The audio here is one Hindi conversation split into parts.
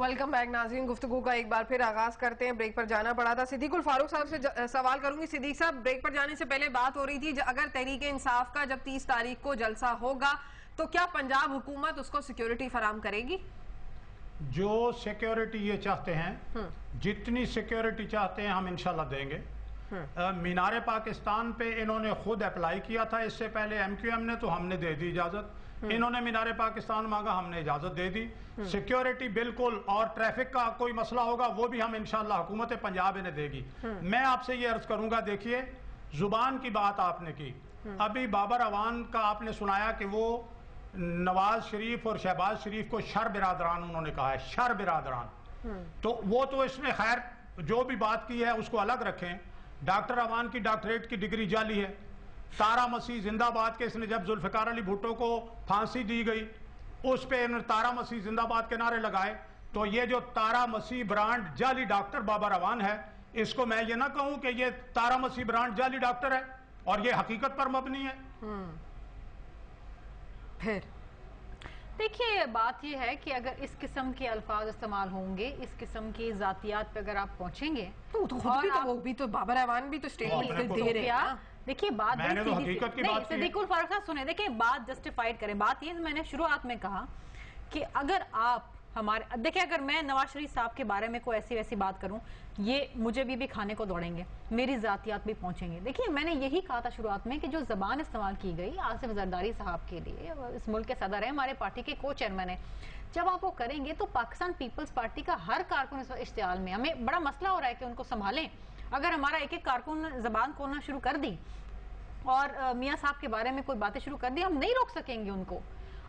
वेलकम बैक नाज़रीन। गुफ्तगू का एक बार फिर आगाज करते हैं। ब्रेक पर जाना पड़ा था। सिद्दीकुल फारूक साहब से सवाल करूंगी। सिद्दीक साहब, ब्रेक पर जाने से पहले बात हो रही थी अगर तहरीक इंसाफ का जब 30 तारीख को जलसा होगा तो क्या पंजाब हुकूमत उसको सिक्योरिटी फराम करेगी? जो सिक्योरिटी ये चाहते हैं, जितनी सिक्योरिटी चाहते हैं हम इंशाल्लाह देंगे। मीनारे पाकिस्तान पे इन्होंने खुद अप्लाई किया था इससे पहले MQM ने, तो हमने दे दी इजाजत। इन्होंने मीनारे पाकिस्तान मांगा, हमने इजाजत दे दी। सिक्योरिटी बिल्कुल, और ट्रैफिक का कोई मसला होगा वो भी हम इंशाल्लाह हुकूमत पंजाब इन्हें देगी। मैं आपसे ये अर्ज करूंगा, देखिए जुबान की बात आपने की, अभी बाबर अवान का आपने सुनाया कि वो नवाज शरीफ और शहबाज शरीफ को शर बिरादरान उन्होंने कहा है, शर बिरादरान। तो वो तो इसमें खैर जो भी बात की है उसको अलग रखें। डॉक्टर अवान की डॉक्टरेट की डिग्री जाली है। तारा मसीह जिंदाबाद के इसने जब जुल्फिकार अली भुट्टो को फांसी दी गई उस पे इन्होंने तारा मसीह जिंदाबाद के नारे लगाए। तो ये जो तारा मसीह ब्रांड जाली डॉक्टर बाबर अवान है, इसको मैं ये ना कहूं कि ये तारा मसीह ब्रांड जाली डॉक्टर है और ये हकीकत पर मबनी है। फिर देखिए, बात यह है कि अगर इस किस्म के अल्फाज इस्तेमाल होंगे, इस किस्म की जातियात पे अगर आप पहुंचेंगे तो खुद भी तो वो भी तो बाबर अवान भी तो स्टेटमेंट दे रहे हैं। देखिए बात सिद्दीकुल फारूक साहब सुने, देखिए बात जस्टिफाइड करें। बात ये मैंने शुरुआत में कहा कि अगर आप हमारे देखिए, अगर मैं नवाज शरीफ साहब के बारे में कोई ऐसी वैसी बात करूं, ये मुझे भी खाने को दौड़ेंगे, मेरी जातियात भी पहुंचेंगे। देखिए मैंने यही कहा था शुरुआत में कि जो जबान इस्तेमाल की गई आसिफ जरदारी साहब के लिए, इस मुल्क के सदर है, हमारे पार्टी के को चेयरमैन है, जब आप वो करेंगे तो पाकिस्तान पीपल्स पार्टी का हर कारकुन इस इश्तिहाल में, हमें बड़ा मसला हो रहा है कि उनको संभालें। अगर हमारा एक एक कारकुन जबान खोलना शुरू कर दी और मियाँ साहब के बारे में कोई बातें शुरू कर दी, हम नहीं रोक सकेंगे उनको।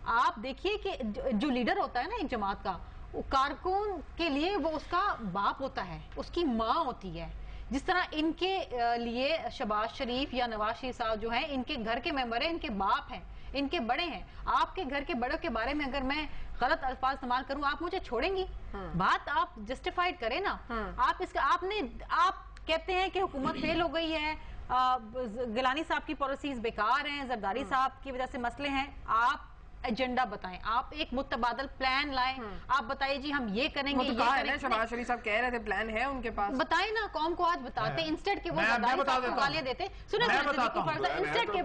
आप देखिए कि जो लीडर होता है ना एक जमात का, वो कारकुन के लिए वो उसका बाप होता है, उसकी माँ होती है। जिस तरह इनके लिए शहबाज शरीफ या नवाज शरीफ साहब जो हैं, इनके घर के मेंबर हैं, इनके बाप हैं, इनके बड़े हैं। आपके घर के बड़ों के बारे में अगर मैं गलत अल्फाज इस्तेमाल करूं, आप मुझे छोड़ेंगी? बात आप जस्टिफाइड करें ना। आप इसका आप कहते हैं कि हुकूमत फेल हो गई है, गिलानी साहब की पॉलिसीज बेकार हैं, जरदारी साहब की वजह से मसले हैं। आप एजेंडा बताएं, आप एक मुतबादल प्लान लाएं। आप बताइए जी हम ये करेंगे, तो करेंगे। शहबाज शरीफ साहब कह रहे थे प्लान है उनके पास, बताएं ना, कौम को आज बताते। इंस्टेंट के वो गालियां देते, सुने इंस्टेंट के।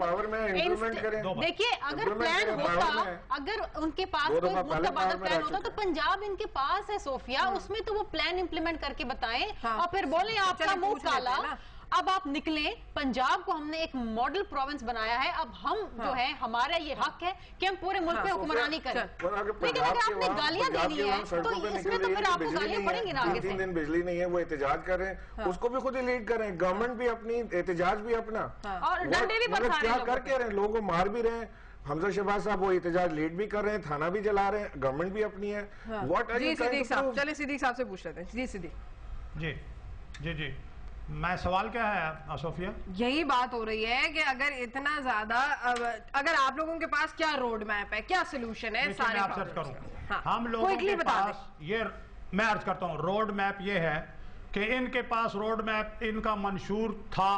देखिए अगर प्लान होता, अगर उनके पास कोई मुतबादल प्लान होता तो पंजाब इनके पास है सोफिया, उसमें तो वो प्लान इंप्लीमेंट करके बताएं और फिर बोले आपका मुंह काला। अब आप निकले, पंजाब को हमने एक मॉडल प्रोविंस बनाया है, अब हम जो है हमारा ये हक है कि हम पूरे मुल्क में हुक्मरानी करें। लेकिन अगर आपने गालियां देनी है तो इसमें तो फिर आपको गालियां पड़ेंगी ना आगे से। 3 दिन बिजली नहीं है, वो एहतजाज कर रहे हैं, उसको भी खुद ही लीड कर रहे हैं। गवर्नमेंट भी अपनी, एहतजाज भी अपना, और डंडे भी बरसा क्या करके रहे हैं, लोगों को मार भी रहे हैं। हमजा शहबाज साहब वो एहतजाज लीड भी कर रहे हैं, थाना भी चला रहे हैं, गवर्नमेंट भी अपनी है। चलिए सिद्दीक साहब से पूछ लेते हैं। जी सिद्दीक जी जी जी, मैं सवाल क्या है सोफिया? यही बात हो रही है कि अगर इतना ज्यादा, अगर आप लोगों के पास क्या रोड मैप है, क्या सोल्यूशन है सारे? मैं अर्ज करूं, हम लोगों के पास ये, मैं अर्ज करता हूं, रोड मैप ये है कि इनके पास रोड मैप इनका मंशूर था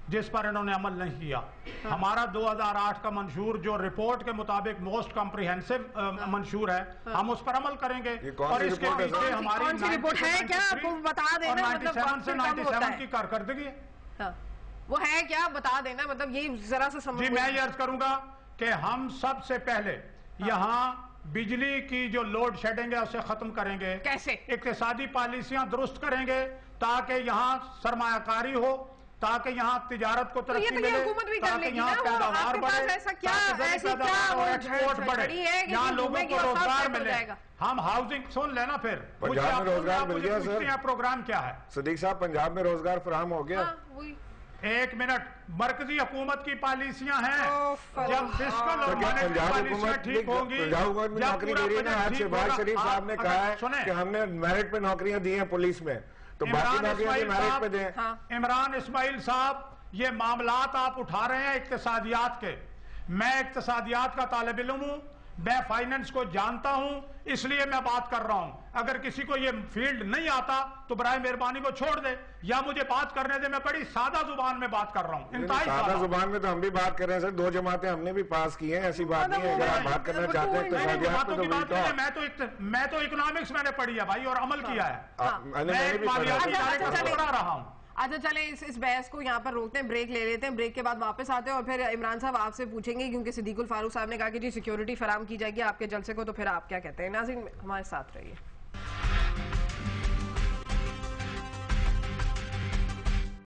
जिस पर इन्होंने अमल नहीं किया। हमारा 2008 का मंशूर जो रिपोर्ट के मुताबिक मोस्ट कॉम्प्रिहेंसिव मंशूर है, हम उस पर अमल करेंगे। और इसके पीछे हमारी रिपोर्ट है क्या, आपको बता देना, 97 से 97 की कारकर्दगी है। वो है क्या, बता देना, मतलब ये जरा सा समझ। जी मैं ये अर्ज करूंगा कि हम सबसे पहले यहाँ बिजली की जो लोड शेडिंग है उसे खत्म करेंगे। कैसे? इक्तिसादी पॉलिसियां दुरुस्त करेंगे ताकि यहाँ सरमायाकारी हो, ताकि यहाँ तिजारत को तरक्की मिले, ताकि यहाँ पैदावार बढ़े, एक्सपोर्ट बढ़े, यहाँ लोगों को रोजगार मिले। हम हाउसिंग सुन लेना, फिर पंजाब में रोजगार मिल गया सर। प्रोग्राम क्या है सिद्दीक साहब? पंजाब में रोजगार फराहम हो गया। एक मिनट, मरकजी हुकूमत की पॉलिसियां हैं, जब फिस्कल और मॉनेटरी पॉलिसियां ठीक होंगी, पंजाब नौकरी दे रही है ना। आज शहबाज शरीफ साहब ने कहा है कि हमने मेरिट पे नौकरियां दी हैं पुलिस में, तो बाकी नौकरियां मेरिट पे दें। इमरान इस्माइल साहब, ये मामलात आप उठा रहे हैं इक्तिसादियात के। मैं इक्तिसादियात का तालिब इल्म हूं, मैं फाइनेंस को जानता हूं, इसलिए मैं बात कर रहा हूं। अगर किसी को ये फील्ड नहीं आता तो बराए मेहरबानी को छोड़ दे या मुझे बात करने दे। मैं बड़ी सादा जुबान में बात कर रहा हूं। सादा जुबान में तो हम भी बात कर रहे हैं सर, 2 जमातें हमने भी पास की हैं, ऐसी बात नहीं है। अगर आप बात करना चाहते हैं तो मैं तो इकोनॉमिक्स मैंने पढ़ी है भाई और अमल किया है। मैं पढ़ा रहा हूं। अच्छा चले इस बहस को यहाँ पर रोकते हैं, ब्रेक ले लेते हैं, ब्रेक के बाद वापस आते हैं और फिर इमरान साहब आपसे पूछेंगे, क्योंकि सिद्दीकुल फारूक साहब ने कहा कि जी सिक्योरिटी फराम की जाएगी आपके जलसे को, तो फिर आप क्या कहते हैं। नाज़रीन हमारे साथ रहिए।